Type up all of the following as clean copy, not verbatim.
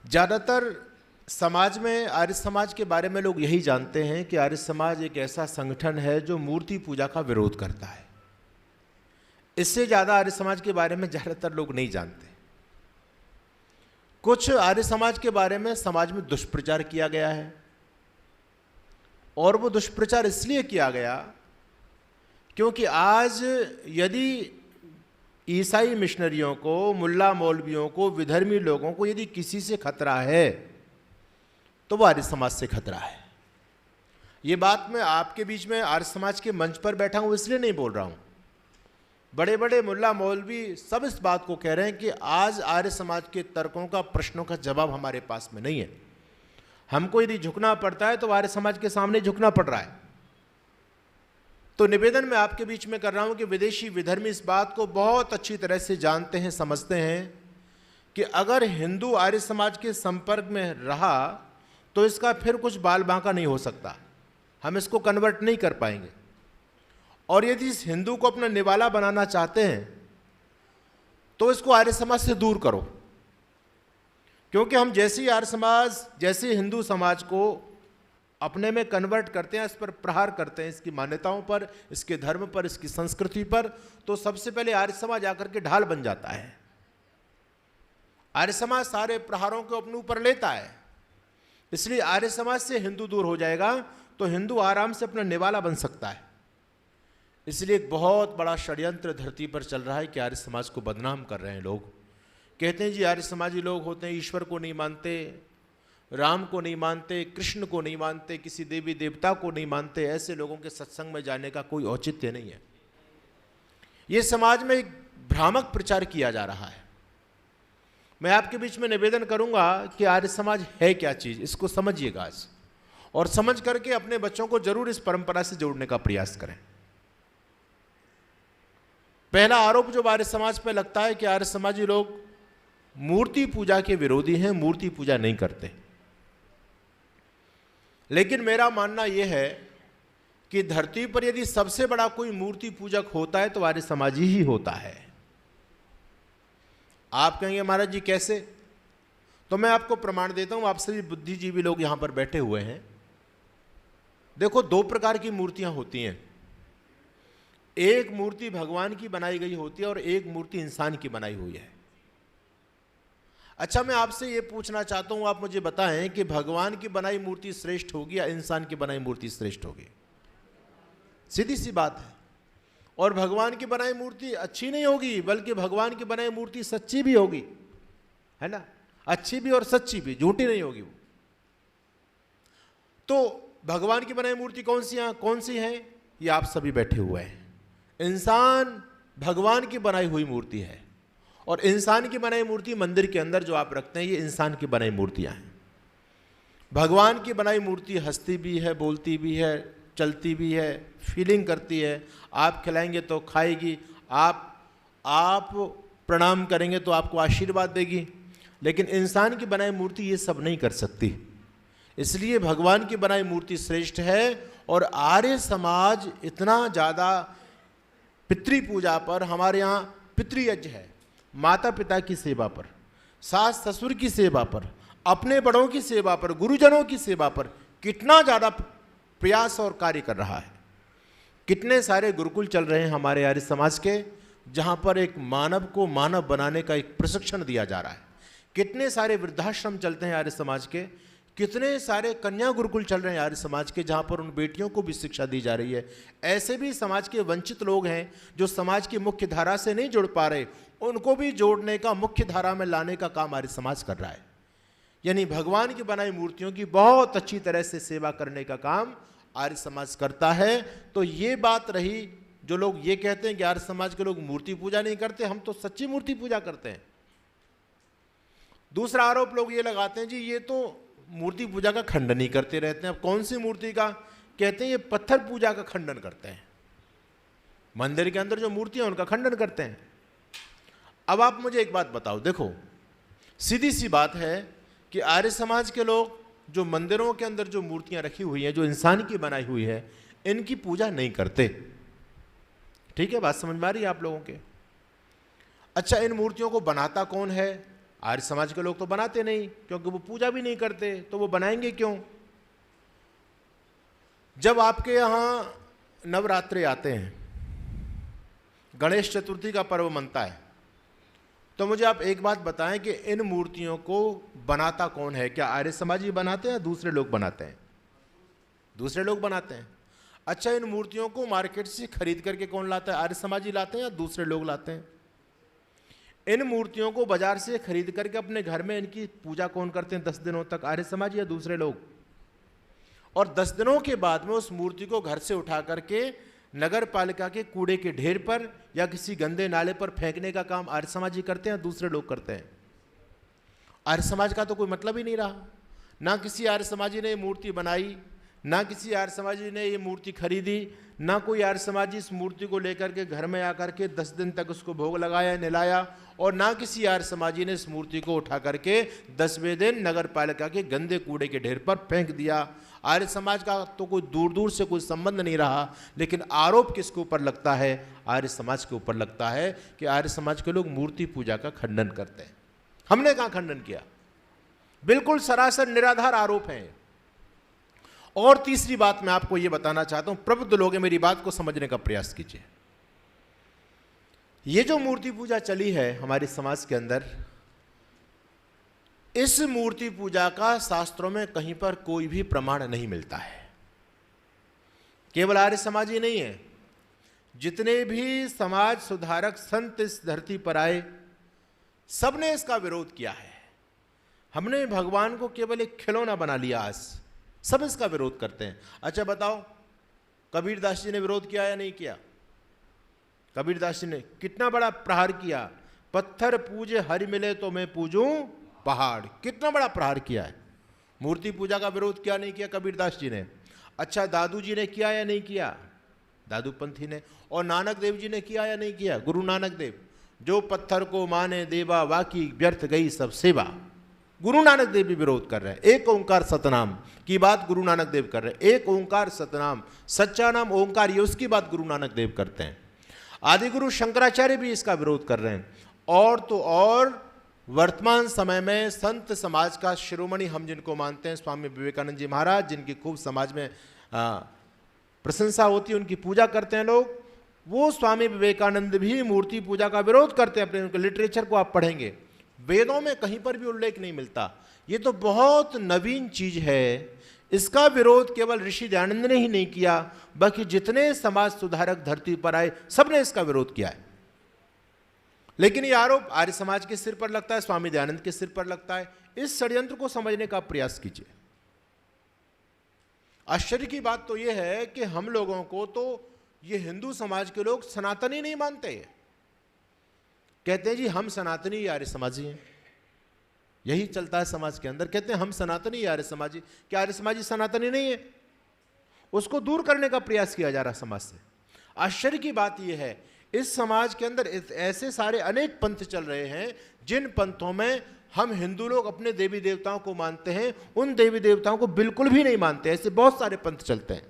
ज़्यादातर समाज में आर्य समाज के बारे में लोग यही जानते हैं कि आर्य समाज एक ऐसा संगठन है जो मूर्ति पूजा का विरोध करता है। इससे ज़्यादा आर्य समाज के बारे में ज़्यादातर लोग नहीं जानते। कुछ आर्य समाज के बारे में समाज में दुष्प्रचार किया गया है, और वो दुष्प्रचार इसलिए किया गया क्योंकि आज यदि ईसाई मिशनरियों को, मुल्ला मौलवियों को, विधर्मी लोगों को यदि किसी से खतरा है तो वो आर्य समाज से खतरा है। ये बात मैं आपके बीच में आर्य समाज के मंच पर बैठा हूँ इसलिए नहीं बोल रहा हूँ। बड़े बड़े मुल्ला मौलवी सब इस बात को कह रहे हैं कि आज आर्य समाज के तर्कों का, प्रश्नों का जवाब हमारे पास में नहीं है। हमको यदि झुकना पड़ता है तो आर्य समाज के सामने झुकना पड़ रहा है। तो निवेदन मैं आपके बीच में कर रहा हूं कि विदेशी विधर्मी इस बात को बहुत अच्छी तरह से जानते हैं, समझते हैं कि अगर हिंदू आर्य समाज के संपर्क में रहा तो इसका फिर कुछ बाल बांका नहीं हो सकता, हम इसको कन्वर्ट नहीं कर पाएंगे। और यदि इस हिंदू को अपना निवाला बनाना चाहते हैं तो इसको आर्य समाज से दूर करो, क्योंकि हम जैसे ही आर्य समाज, जैसे हिंदू समाज को अपने में कन्वर्ट करते हैं, इस पर प्रहार करते हैं, इसकी मान्यताओं पर, इसके धर्म पर, इसकी संस्कृति पर, तो सबसे पहले आर्य समाज आकर के ढाल बन जाता है। आर्य समाज सारे प्रहारों को अपने ऊपर लेता है। इसलिए आर्य समाज से हिंदू दूर हो जाएगा तो हिंदू आराम से अपना निवाला बन सकता है। इसलिए एक बहुत बड़ा षड्यंत्र धरती पर चल रहा है कि आर्य समाज को बदनाम कर रहे हैं लोग। कहते हैं जी आर्य समाजी लोग होते हैं ईश्वर को नहीं मानते, राम को नहीं मानते, कृष्ण को नहीं मानते, किसी देवी देवता को नहीं मानते। ऐसे लोगों के सत्संग में जाने का कोई औचित्य नहीं है। ये समाज में एक भ्रामक प्रचार किया जा रहा है। मैं आपके बीच में निवेदन करूंगा कि आर्य समाज है क्या चीज, इसको समझिएगा आज, और समझ करके अपने बच्चों को जरूर इस परंपरा से जोड़ने का प्रयास करें। पहला आरोप जो आर्य समाज पर लगता है कि आर्य समाजी लोग मूर्ति पूजा के विरोधी हैं, मूर्ति पूजा नहीं करते। लेकिन मेरा मानना यह है कि धरती पर यदि सबसे बड़ा कोई मूर्ति पूजक होता है तो आर्य समाजी ही होता है। आप कहेंगे महाराज जी कैसे? तो मैं आपको प्रमाण देता हूं। आप सभी बुद्धिजीवी लोग यहां पर बैठे हुए हैं। देखो, दो प्रकार की मूर्तियां होती हैं। एक मूर्ति भगवान की बनाई गई होती है और एक मूर्ति इंसान की बनाई हुई है। अच्छा, मैं आपसे यह पूछना चाहता हूं, आप मुझे बताएं कि भगवान की बनाई मूर्ति श्रेष्ठ होगी या इंसान की बनाई मूर्ति श्रेष्ठ होगी? सीधी सी बात है। और भगवान की बनाई मूर्ति अच्छी नहीं होगी, बल्कि भगवान की बनाई मूर्ति सच्ची भी होगी, है ना? अच्छी भी और सच्ची भी, झूठी नहीं होगी वो। तो भगवान की बनाई मूर्ति कौन सी है? ये आप सभी बैठे हुए हैं। इंसान भगवान की बनाई हुई मूर्ति है, और इंसान की बनाई मूर्ति मंदिर के अंदर जो आप रखते हैं, ये इंसान की बनाई मूर्तियां हैं। भगवान की बनाई मूर्ति हंसती भी है, बोलती भी है, चलती भी है, फीलिंग करती है। आप खिलाएंगे तो खाएगी, आप प्रणाम करेंगे तो आपको आशीर्वाद देगी। लेकिन इंसान की बनाई मूर्ति ये सब नहीं कर सकती। इसलिए भगवान की बनाई मूर्ति श्रेष्ठ है। और आर्य समाज इतना ज़्यादा पितृ पूजा पर, हमारे यहाँ पितृयज्ञ है, माता पिता की सेवा पर, सास ससुर की सेवा पर, अपने बड़ों की सेवा पर, गुरुजनों की सेवा पर कितना ज़्यादा प्रयास और कार्य कर रहा है। कितने सारे गुरुकुल चल रहे हैं हमारे आर्य समाज के, जहाँ पर एक मानव को मानव बनाने का एक प्रशिक्षण दिया जा रहा है। कितने सारे वृद्धाश्रम चलते हैं आर्य समाज के, कितने सारे कन्या गुरुकुल चल रहे हैं आर्य समाज के, जहाँ पर उन बेटियों को भी शिक्षा दी जा रही है। ऐसे भी समाज के वंचित लोग हैं जो समाज की मुख्य धारा से नहीं जुड़ पा रहे, उनको भी जोड़ने का, मुख्य धारा में लाने का काम आर्य समाज कर रहा है। यानी भगवान की बनाई मूर्तियों की बहुत अच्छी तरह से सेवा करने का काम आर्य समाज करता है। तो ये बात रही, जो लोग ये कहते हैं कि आर्य समाज के लोग मूर्ति पूजा नहीं करते, हम तो सच्ची मूर्ति पूजा करते हैं। दूसरा आरोप लोग ये लगाते हैं, जी ये तो मूर्ति पूजा का खंडन ही करते रहते हैं। अब कौन सी मूर्ति का? कहते हैं ये पत्थर पूजा का खंडन करते हैं। मंदिर के अंदर जो मूर्तियां उनका खंडन करते हैं। अब आप मुझे एक बात बताओ, देखो सीधी सी बात है कि आर्य समाज के लोग जो मंदिरों के अंदर जो मूर्तियां रखी हुई हैं, जो इंसान की बनाई हुई है, इनकी पूजा नहीं करते। ठीक है, बात समझ में आ रही है आप लोगों के? अच्छा, इन मूर्तियों को बनाता कौन है? आर्य समाज के लोग तो बनाते नहीं, क्योंकि वो पूजा भी नहीं करते, तो वो बनाएंगे क्यों? जब आपके यहाँ नवरात्रे आते हैं, गणेश चतुर्थी का पर्व मनता है, तो मुझे आप एक बात बताएं कि इन मूर्तियों को बनाता कौन है? क्या आर्य समाजी बनाते हैं या दूसरे लोग बनाते हैं? दूसरे लोग बनाते हैं। अच्छा, इन मूर्तियों को मार्केट से खरीद करके कौन लाता है? आर्य समाजी लाते हैं या दूसरे लोग लाते हैं? इन मूर्तियों को बाजार से खरीद करके अपने घर में इनकी पूजा कौन करते हैं 10 दिनों तक? आर्य समाजी या दूसरे लोग? और 10 दिनों के बाद में उस मूर्ति को घर से उठा करके नगर पालिका के कूड़े के ढेर पर या किसी गंदे नाले पर फेंकने का काम आर्य समाजी करते हैं या दूसरे लोग करते हैं? आर्य समाज का तो कोई मतलब ही नहीं रहा। ना किसी आर्य समाजी ने ये मूर्ति बनाई, ना किसी आर्य समाजी ने ये मूर्ति खरीदी, ना कोई आर्य समाजी इस मूर्ति को लेकर के घर में आकर के 10 दिन तक उसको भोग लगाया, निलाया, और ना किसी आर्य समाजी ने इस मूर्ति को उठा करके 10वें दिन नगर पालिका के गंदे कूड़े के ढेर पर फेंक दिया। आर्य समाज का तो कोई दूर दूर से कोई संबंध नहीं रहा। लेकिन आरोप किसके ऊपर लगता है? आर्य समाज के ऊपर लगता है कि आर्य समाज के लोग मूर्ति पूजा का खंडन करते हैं। हमने कहाँ खंडन किया? बिल्कुल सरासर निराधार आरोप हैं। और तीसरी बात मैं आपको यह बताना चाहता हूं, प्रबुद्ध लोग मेरी बात को समझने का प्रयास कीजिए। ये जो मूर्ति पूजा चली है हमारे समाज के अंदर, इस मूर्ति पूजा का शास्त्रों में कहीं पर कोई भी प्रमाण नहीं मिलता है। केवल आर्य समाज ही नहीं है, जितने भी समाज सुधारक संत इस धरती पर आए, सबने इसका विरोध किया है। हमने भगवान को केवल एक खिलौना बना लिया, आज सब इसका विरोध करते हैं। अच्छा बताओ, कबीरदास जी ने विरोध किया या नहीं किया? कबीरदास जी ने कितना बड़ा प्रहार किया, पत्थर पूजे हरि मिले तो मैं पूजूं पहाड़, कितना बड़ा प्रहार किया है। मूर्ति पूजा का विरोध किया नहीं किया कबीरदास जी ने? अच्छा, दादू जी ने किया या नहीं किया? दादू पंथी ने। और नानक देव जी ने किया या नहीं किया? गुरु नानक देव, जो पत्थर को माने देवा वाकी व्यर्थ गई सब सेवा, गुरु नानक देव भी विरोध कर रहे हैं। एक ओंकार सतनाम की बात गुरु नानक देव कर रहे हैं। एक ओंकार सतनाम, सच्चा नाम ओंकार, ये उसकी बात गुरु नानक देव करते हैं। आदि गुरु शंकराचार्य भी इसका विरोध कर रहे हैं। और तो और वर्तमान समय में संत समाज का शिरोमणि हम जिनको मानते हैं, स्वामी विवेकानंद जी महाराज, जिनकी खूब समाज में प्रशंसा होती है, उनकी पूजा करते हैं लोग, वो स्वामी विवेकानंद भी मूर्ति पूजा का विरोध करते हैं। अपने उनके लिटरेचर को आप पढ़ेंगे, वेदों में कहीं पर भी उल्लेख नहीं मिलता। ये तो बहुत नवीन चीज है। इसका विरोध केवल ऋषि दयानंद ने ही नहीं किया, बल्कि जितने समाज सुधारक धरती पर आए सबने इसका विरोध किया है। लेकिन ये आरोप आर्य समाज के सिर पर लगता है, स्वामी दयानंद के सिर पर लगता है। इस षड्यंत्र को समझने का प्रयास कीजिए। आश्चर्य की बात तो यह है कि हम लोगों को तो ये हिंदू समाज के लोग सनातनी नहीं मानते। कहते हैं जी हम सनातनी आर्य समाजी हैं, यही चलता है समाज के अंदर। कहते हैं हम सनातनी आर्य समाजी। क्या आर्य समाजी सनातनी नहीं है? उसको दूर करने का प्रयास किया जा रहा समाज से। आश्चर्य की बात यह है, इस समाज के अंदर ऐसे सारे अनेक पंथ चल रहे हैं जिन पंथों में हम हिंदू लोग अपने देवी देवताओं को मानते हैं, उन देवी देवताओं को बिल्कुल भी नहीं मानते। ऐसे बहुत सारे पंथ चलते हैं।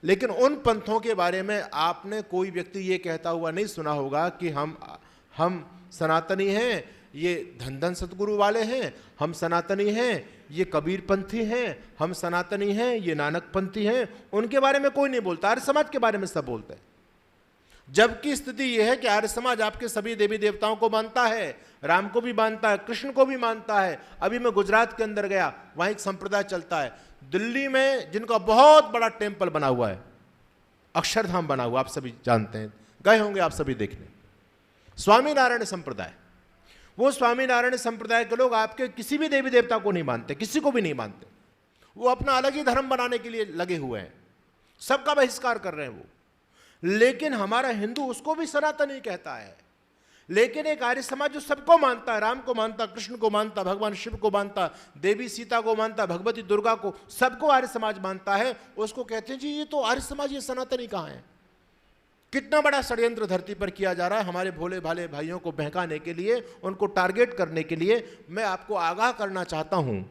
लेकिन उन पंथों के बारे में आपने कोई व्यक्ति ये कहता हुआ नहीं सुना होगा कि हम सनातनी हैं, ये धन धन सतगुरु वाले हैं, हम सनातनी हैं, ये कबीर पंथी हैं, हम सनातनी हैं, ये नानक पंथी हैं। उनके बारे में कोई नहीं बोलता। आर्य समाज के बारे में सब बोलते हैं। जबकि स्थिति यह है कि आर्य समाज आपके सभी देवी देवताओं को मानता है, राम को भी मानता है, कृष्ण को भी मानता है। अभी मैं गुजरात के अंदर गया, वहां एक संप्रदाय चलता है दिल्ली में, जिनका बहुत बड़ा टेम्पल बना हुआ है, अक्षरधाम बना हुआ, आप सभी जानते हैं, गए होंगे आप सभी देखने। स्वामीनारायण संप्रदाय, वो स्वामीनारायण संप्रदाय के लोग आपके किसी भी देवी देवता को नहीं मानते, किसी को भी नहीं मानते। वो अपना अलग ही धर्म बनाने के लिए लगे हुए हैं, सबका बहिष्कार कर रहे हैं वो। लेकिन हमारा हिंदू उसको भी सनातनी कहता है। लेकिन एक आर्य समाज जो सबको मानता है, राम को मानता, कृष्ण को मानता, भगवान शिव को मानता, देवी सीता को मानता, भगवती दुर्गा को, सबको आर्य समाज मानता है, उसको कहते हैं जी ये तो आर्य समाज, ये सनातनी कहाँ है। कितना बड़ा षड्यंत्र धरती पर किया जा रहा है हमारे भोले भाले भाइयों को बहकाने के लिए, उनको टारगेट करने के लिए। मैं आपको आगाह करना चाहता हूं,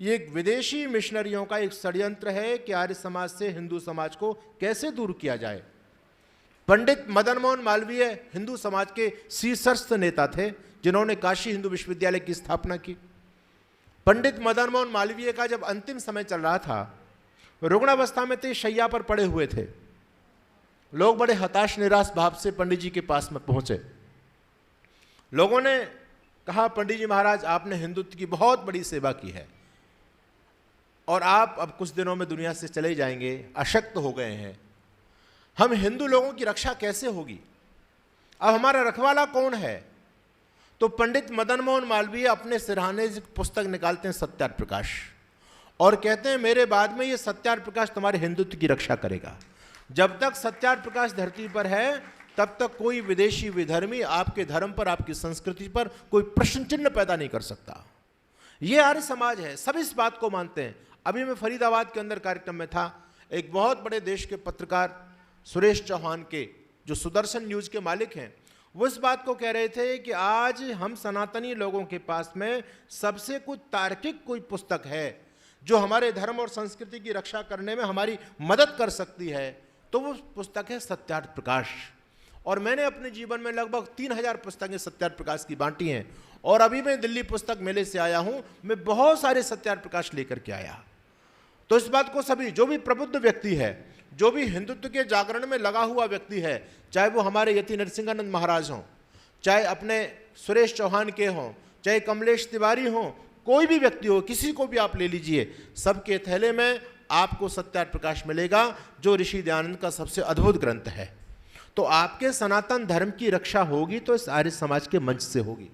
ये एक विदेशी मिशनरियों का एक षड्यंत्र है कि आर्य समाज से हिंदू समाज को कैसे दूर किया जाए। पंडित मदन मोहन मालवीय हिंदू समाज के शीर्षस्थ नेता थे, जिन्होंने काशी हिंदू विश्वविद्यालय की स्थापना की। पंडित मदन मोहन मालवीय का जब अंतिम समय चल रहा था, रुग्णावस्था में थे, शैया पर पड़े हुए थे, लोग बड़े हताश निराश भाव से पंडित जी के पास में पहुंचे। लोगों ने कहा, पंडित जी महाराज, आपने हिंदुत्व की बहुत बड़ी सेवा की है और आप अब कुछ दिनों में दुनिया से चले जाएंगे, अशक्त हो गए हैं, हम हिंदू लोगों की रक्षा कैसे होगी, अब हमारा रखवाला कौन है? तो पंडित मदन मोहन मालवीय अपने सिरहाने से पुस्तक निकालते हैं, सत्यार्थ प्रकाश, और कहते हैं मेरे बाद में ये सत्यार्थ प्रकाश तुम्हारे हिंदुत्व की रक्षा करेगा। जब तक सत्यार्थ प्रकाश धरती पर है, तब तक कोई विदेशी विधर्मी आपके धर्म पर, आपकी संस्कृति पर कोई प्रश्न चिन्ह पैदा नहीं कर सकता। ये आर्य समाज है, सब इस बात को मानते हैं। अभी मैं फरीदाबाद के अंदर कार्यक्रम में था, एक बहुत बड़े देश के पत्रकार सुरेश चौहान के, जो सुदर्शन न्यूज के मालिक हैं, वो इस बात को कह रहे थे कि आज हम सनातनी लोगों के पास में सबसे कुछ तार्किक कोई पुस्तक है जो हमारे धर्म और संस्कृति की रक्षा करने में हमारी मदद कर सकती है, तो वो पुस्तक है सत्यार्थ प्रकाश। और मैंने अपने जीवन में लगभग 3000 पुस्तकें सत्यार्थ प्रकाश की बांटी हैं, और अभी मैं दिल्ली पुस्तक मेले से आया हूं, मैं बहुत सारे सत्यार्थ प्रकाश लेकर के आया। तो इस बात को सभी, जो भी प्रबुद्ध व्यक्ति है, जो भी हिंदुत्व के जागरण में लगा हुआ व्यक्ति है, चाहे वो हमारे यति नरसिंहानंद महाराज हों, चाहे अपने सुरेश चौहान के हों, चाहे कमलेश तिवारी हों, कोई भी व्यक्ति हो, किसी को भी आप ले लीजिए, सबके थैले में आपको सत्यार्थ प्रकाश मिलेगा, जो ऋषि दयानंद का सबसे अद्भुत ग्रंथ है। तो आपके सनातन धर्म की रक्षा होगी तो इस आर्य समाज के मंच से होगी।